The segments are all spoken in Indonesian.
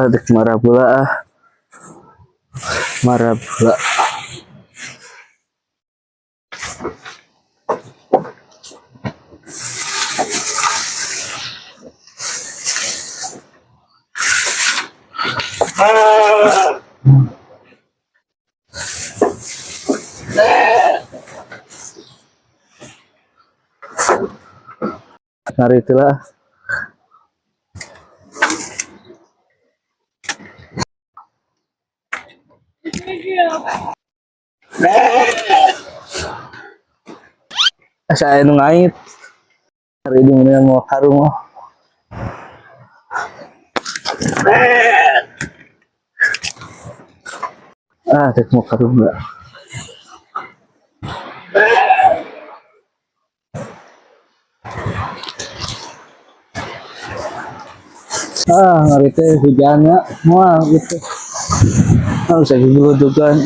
Dek marah pula marah pula. Hari itulah saya ngait hari ini mau karung dek mau karung enggak hari itu hujannya wah gitu harus saya dibutuhkan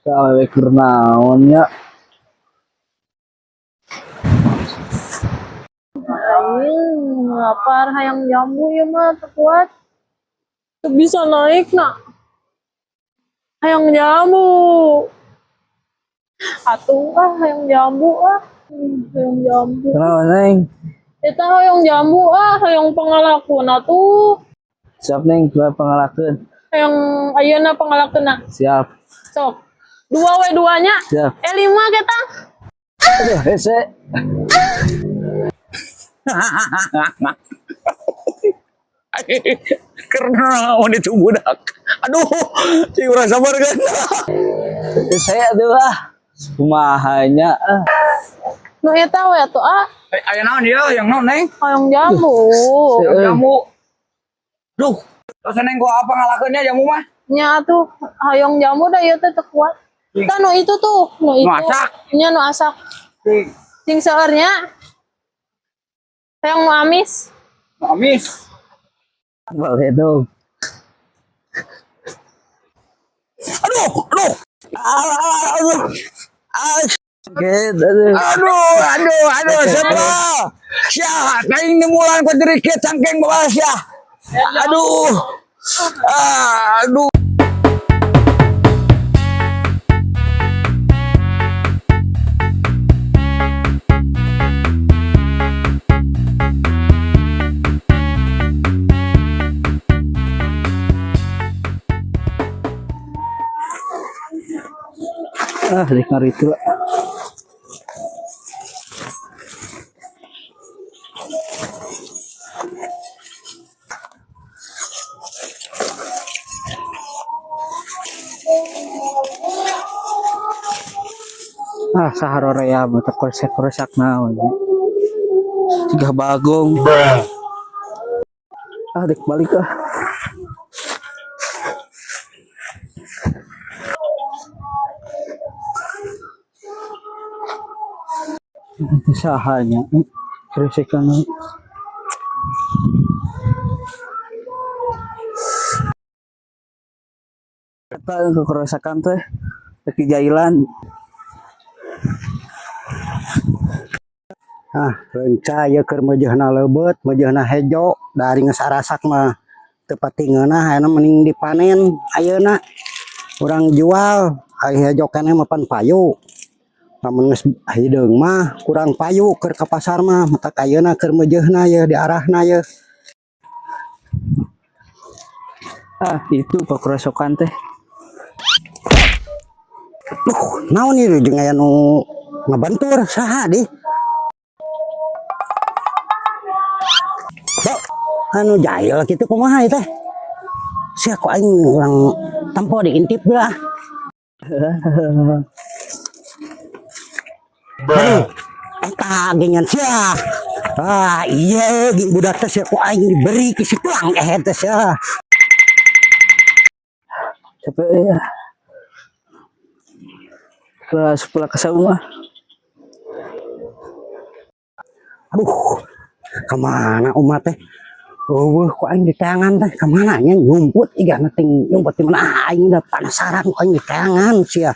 kalau kernaonnya lapar hayang jambu ya mah terkuat bisa naik nak hayang jambu atuh hayang jambu hayang jambu kenapa neng kita hayang jambu hayang pangalakeun atuh siap neng pengalakeun hayang ayeuna pangalakeunna siap sok 2W2-nya siap 5 kita aduh hese karena itu budak. Aduh, si urang sabar kan. saya adalah kumahanya nu eta we atuh Aya naon dia yang naon neng? hayang jambu Yang jamu. Duh, terus neng gua apa ngalakeunnya jamu mah? nya atuh hayang jambu da ieu teh teu kuat kan nu itu tuh nu itu asak. nya nu asak sing seueurnya hayang nu amis Amis. boleh dong Aduh, aduh. aduh Siapa? Sia, kaing nemulan ku dikit cangkeng bawa sia. Aduh. Aduh. dek hari itu saharo ya mata koresak naon tiga bagong dek balik sahanya keresekan kata kekerosakan teh teki jailan renca ya keur meujeuhna leubeut meujeuhna hejo dari ngesarasak mah teu patingeunna hayana mending dipanen ayeuna urang jual ari hejo keneh mah pan payu lamun geus hideung mah kurang payu keur ka pasar mah matak ayeuna keur meujeuhna ye diarahna ye itu kekerosakan teh naon ieu jeung aya nu ngabantur saha di anu jahil gitu kumaha teh sia ku aing urang tempo diintip lah eta gengan sia iya budak teh sia ku aing diberi ki si tuang teh sia capek ya kelas pula kesaumah aduh kemana umat teh kok aing di tangan teh kemana nya nyumput iga ngeting nyumput di mana aing udah penasaran kok aing di tangan sia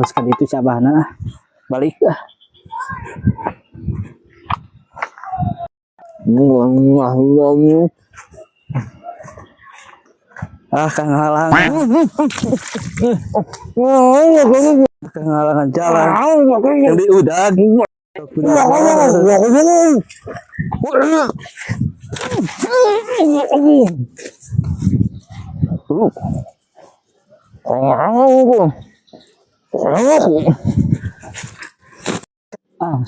sekali itu sabahna balik Kang halang. Kang halangan jalan. Yang di udag.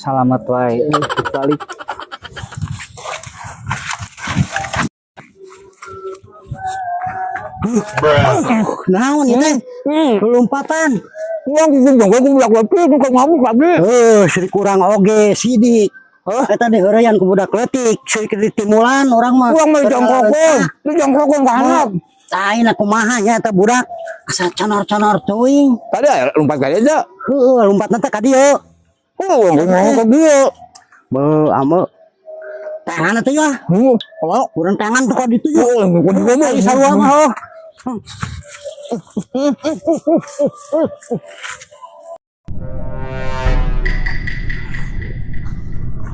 Selamat wae. Balik. Naon ieu teh? Lompatan. Seri kurang oge sidik. Eta diheureyan ku budak leutik, seri ditimulan urang mah. Urang mah dijongkokkeun ka handap. Ayeuna kumaha nya eta budak? Asa canor-canor teuing. Tadi aya lompat ka aja. Heuh, lompatna teh ka dieu. Ngomong ka dieu. Beuh, ame. Tangan teh ya. Urang tangan tuh ka ditu ya. Ai sarua mah oh.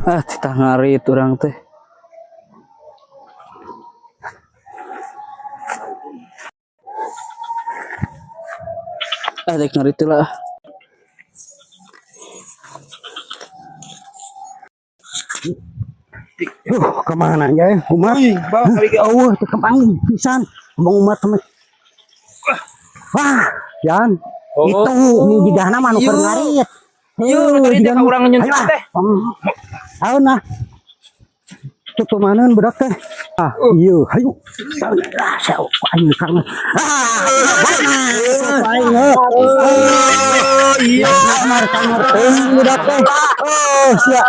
Kita ngarit urang teh. Dek ngarit lah. Kemana aja ya? Umat. Oh, itu kembang pisan. Kembang umat teman. Wah, Jan. Itu di dana mah nu keur ngarit. Tadi teh urang nyentuh teh. Aun nah. Tutumanan budak teh. Iya, hayu. Saya aing karena. Iya, kamar budak teh. Oh, sia.